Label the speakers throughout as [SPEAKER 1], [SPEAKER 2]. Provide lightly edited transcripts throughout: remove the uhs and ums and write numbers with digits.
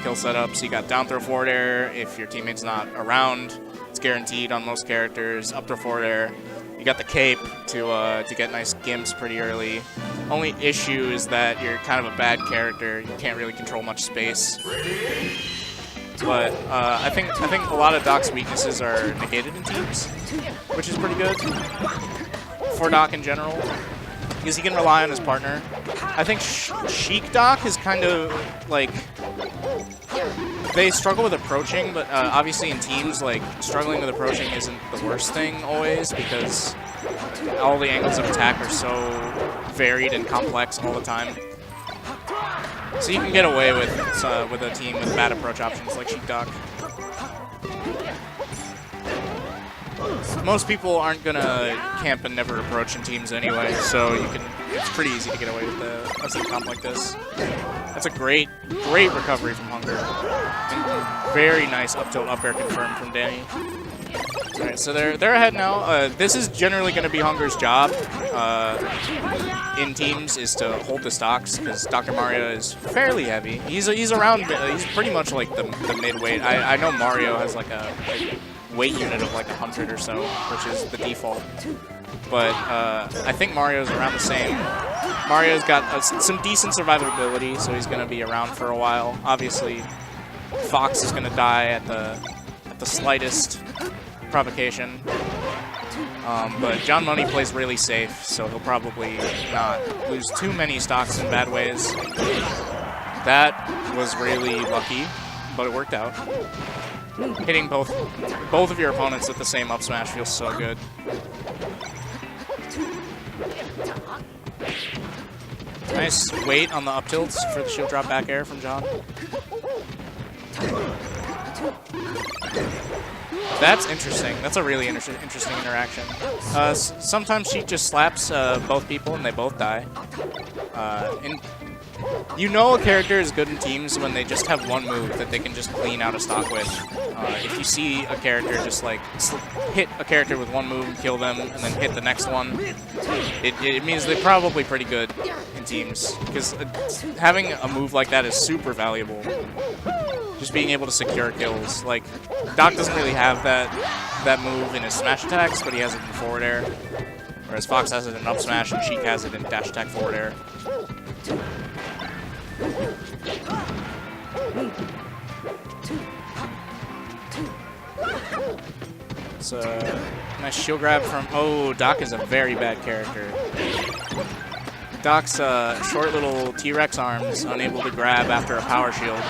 [SPEAKER 1] kill setups. You got down throw forward air if your teammate's not around. It's guaranteed on most characters. Up throw forward air. You got the cape to get nice gimps pretty early. Only issue is that you're kind of a bad character. You can't really control much space. But I think a lot of Doc's weaknesses are negated in teams, which is pretty good for Doc in general, because he can rely on his partner. I think Sheik Doc is kind of like, they struggle with approaching, but obviously in teams, like, struggling with approaching isn't the worst thing always, because all the angles of attack are so varied and complex all the time. So you can get away with a team with bad approach options like Sheik Doc. Most people aren't gonna camp and never approach in teams anyway, so it's pretty easy to get away with a team comp like this. That's a great recovery from Hunger. And very nice up tilt up air confirmed from Danny. Alright, so they're ahead now. This is generally going to be Hunger's job in teams, is to hold the stocks, because Dr. Mario is fairly heavy. He's around, he's pretty much like the mid-weight. I know Mario has like a weight unit of like 100 or so, which is the default. But I think Mario's around the same. Mario's got some decent survivability, so he's going to be around for a while. Obviously, Fox is going to die at the slightest provocation. But John Money plays really safe, so he'll probably not lose too many stocks in bad ways. That was really lucky, but it worked out. Hitting both of your opponents with the same up smash feels so good. Nice weight on the up tilts for the shield drop back air from John. That's interesting. That's a really interesting interaction. Sometimes she just slaps both people and they both die. And you know a character is good in teams when they just have one move that they can just clean out of stock with. If you see a character just like hit a character with one move and kill them and then hit the next one, it means they're probably pretty good in teams, because having a move like that is super valuable. Just being able to secure kills. Like, Doc doesn't really have that move in his smash attacks, but he has it in forward air. Whereas Fox has it in up smash and Sheik has it in dash attack forward air. It's a nice shield grab from... Oh, Doc is a very bad character. Doc's short little T-Rex arms, unable to grab after a power shield.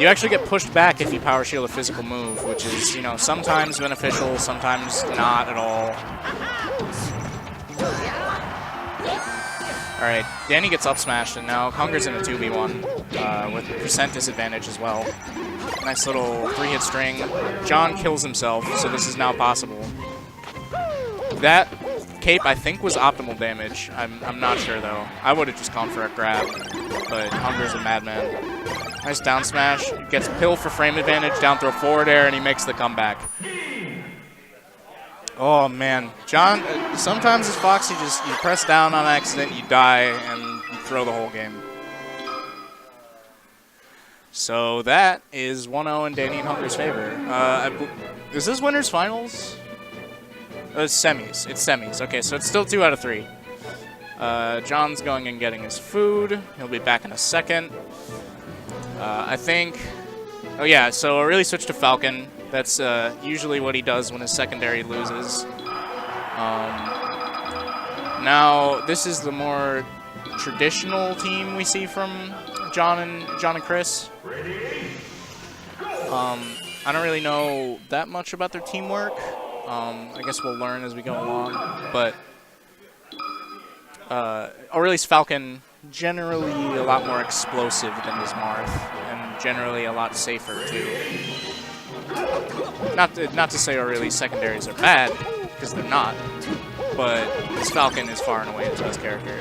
[SPEAKER 1] You actually get pushed back if you power shield a physical move, which is, you know, sometimes beneficial, sometimes not at all. Alright, Danny gets up smashed, and now Hunger's in a 2v1 with percent disadvantage as well. Nice little 3-hit string. John kills himself, so this is now possible. That cape, I think, was optimal damage. I'm not sure, though. I would have just gone for a grab, but Hunger's a madman. Nice down smash. Gets pill for frame advantage, down throw forward air, and he makes the comeback. Oh, man. John, sometimes as Fox, you press down on accident, you die, and you throw the whole game. So that is 1-0 in Danny and Hunger's favor. Is this winners finals? It's semis. It's semis. Okay, so it's still 2 out of 3. John's going and getting his food. He'll be back in a second. I think... Oh yeah, so I really switched to Falcon. That's usually what he does when his secondary loses. Now, this is the more traditional team we see from John and Chris. I don't really know that much about their teamwork. I guess we'll learn as we go along. But ORLY's Falcon, generally a lot more explosive than his Marth, and generally a lot safer too. Not to say ORLY's secondaries are bad, because they're not, but his Falcon is far and away his best character.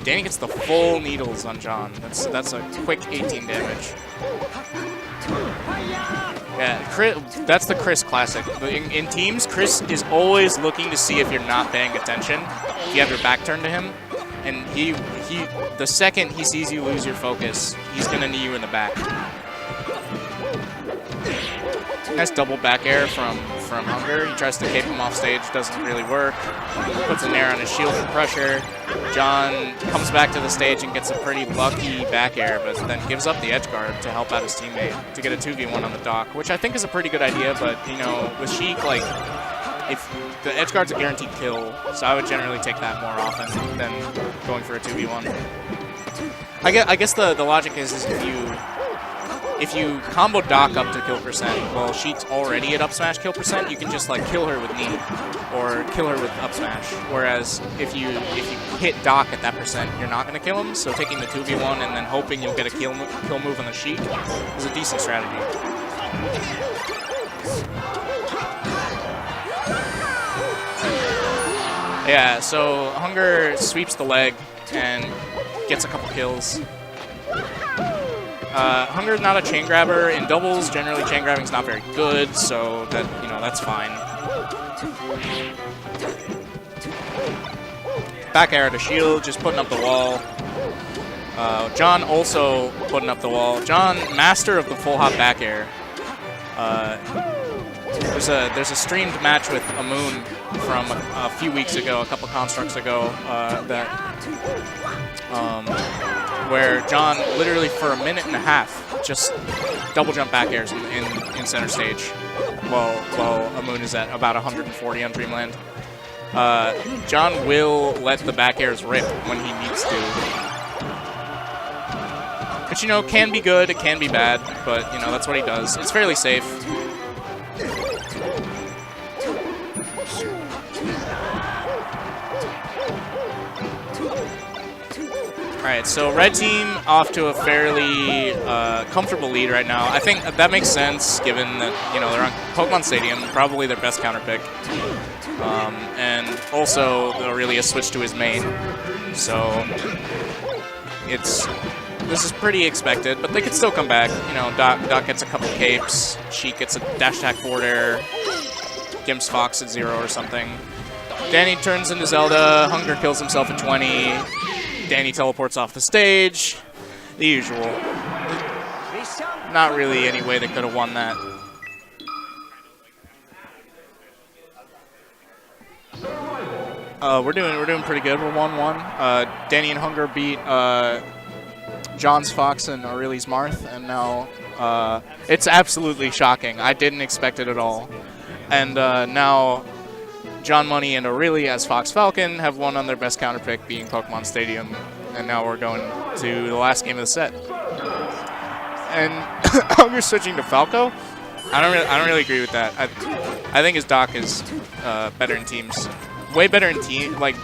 [SPEAKER 1] Danny gets the full needles on John. That's a quick 18 damage. Yeah, that's the Chris classic. In teams, Chris is always looking to see if you're not paying attention. If you have your back turned to him, And the second he sees you lose your focus, he's gonna knee you in the back. Nice double back air from Hunger. He tries to cape him off stage, doesn't really work. Puts an air on his shield for pressure. John comes back to the stage and gets a pretty lucky back air, but then gives up the edge guard to help out his teammate to get a 2v1 on the dock, which I think is a pretty good idea, but, you know, with Sheik, like, if the edge guard's a guaranteed kill, so I would generally take that more often than going for a 2v1. I guess the logic is if you combo dock up to kill percent, well, Sheik's already at up smash kill percent, you can just like kill her with knee or kill her with up smash. Whereas if you hit dock at that percent, you're not going to kill him. So taking the 2v1 and then hoping you'll get a kill move on the Sheik is a decent strategy. Yeah, so Hunger sweeps the leg and gets a couple kills. Hunger's not a chain grabber. In doubles, generally chain grabbing's not very good, so that, you know, that's fine. Back air to shield, just putting up the wall. John also putting up the wall. John, master of the full hop back air. There's a streamed match with Amun from a few weeks ago, a couple constructs ago, where John literally for a minute and a half just double jump back airs in center stage while Amun is at about 140 on Dreamland. John will let the back airs rip when he needs to. Which, you know, can be good, it can be bad, but, you know, that's what he does. It's fairly safe. Alright, so red team off to a fairly comfortable lead right now. I think that makes sense given that, you know, they're on Pokemon Stadium, probably their best counter pick. And also, Aurelia switched to his main. So, this is pretty expected, but they could still come back. You know, Doc gets a couple capes, Sheik gets a dash attack forward air, Gimps Fox at 0 or something. Danny turns into Zelda, Hunger kills himself at 20. Danny teleports off the stage. The usual. Not really any way they could have won that. We're doing pretty good. We're 1-1. Danny and Hunger beat John's Fox and Aurely's Marth, and now it's absolutely shocking. I didn't expect it at all. And now John Money and Aurelie as Fox Falcon have won on their best counter pick, being Pokemon Stadium, and now we're going to the last game of the set. And Hunger's switching to Falco. I don't really agree with that. I think his Doc is better in teams, way better in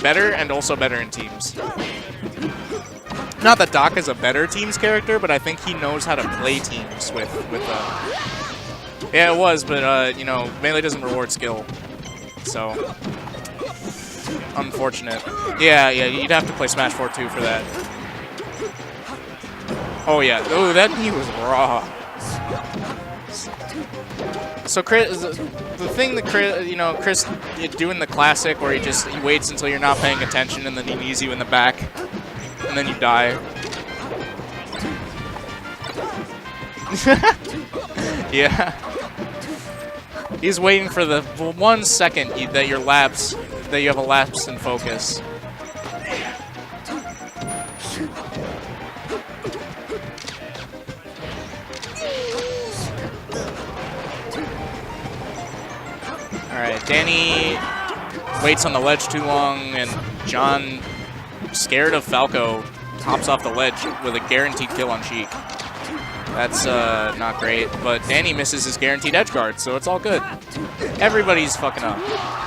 [SPEAKER 1] better and also better in teams. Not that Doc is a better teams character, but I think he knows how to play teams with. Yeah, it was, but you know, Melee doesn't reward skill. So, unfortunate. Yeah, you'd have to play Smash 4-2 for that. Oh yeah, oh, that knee was raw. So Chris, the thing that Chris, you know, Chris doing the classic where he waits until you're not paying attention and then he knees you in the back, and then you die. Yeah. He's waiting for the 1 second that you have a lapse in focus. Alright, Danny waits on the ledge too long, and John, scared of Falco, hops off the ledge with a guaranteed kill on Sheik. That's not great, but Danny misses his guaranteed edge guard, so it's all good. Everybody's fucking up.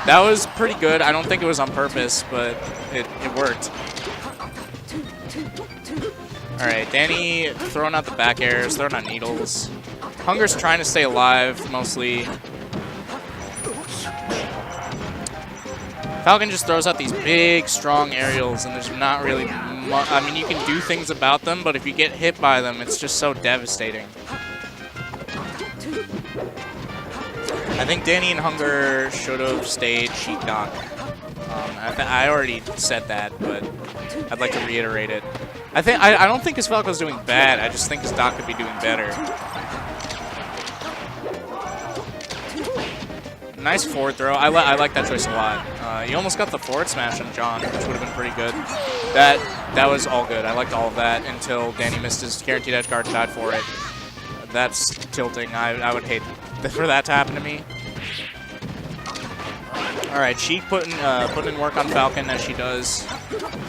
[SPEAKER 1] That was pretty good. I don't think it was on purpose, but it worked. Alright, Danny throwing out the back airs, throwing out needles. Hunger's trying to stay alive, mostly. Falcon just throws out these big, strong aerials, and there's not really much. I mean, you can do things about them, but if you get hit by them, it's just so devastating. I think Danny and Hunger should have stayed Sheik Doc. I already said that, but I'd like to reiterate it. I don't think his Falco's doing bad. I just think his Doc could be doing better. Nice forward throw. I like that choice a lot. You almost got the forward smash on John, which would have been pretty good. That was all good. I liked all of that until Danny missed his guaranteed edge guard and died for it. That's tilting. I would hate for that to happen to me. All right, Sheik putting in work on Falcon as she does.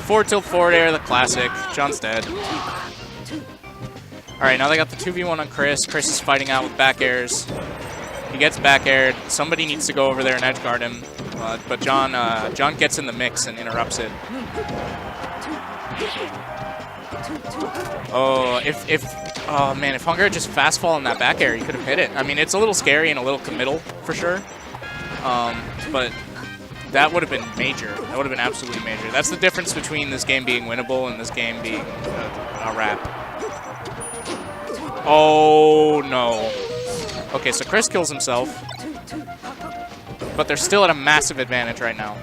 [SPEAKER 1] Forward tilt forward air, the classic. John's dead. All right, now they got the 2v1 on Chris. Chris is fighting out with back airs. He gets back aired. Somebody needs to go over there and edge guard him, but John gets in the mix and interrupts it. Oh, oh man, if Hunger had just fast fall in that back air, he could have hit it. I mean, it's a little scary and a little committal for sure, but that would have been major. That would have been absolutely major. That's the difference between this game being winnable and this game being a wrap. Oh no. Okay, so Chris kills himself, but they're still at a massive advantage right now.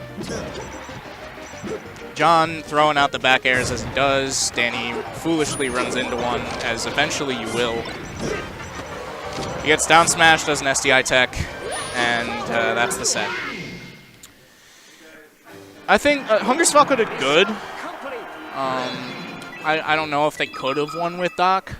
[SPEAKER 1] John throwing out the back airs as he does. Danny foolishly runs into one, as eventually you will. He gets down smash, does an SDI tech, and that's the set. I think Hunger's Falco did good. I don't know if they could have won with Doc.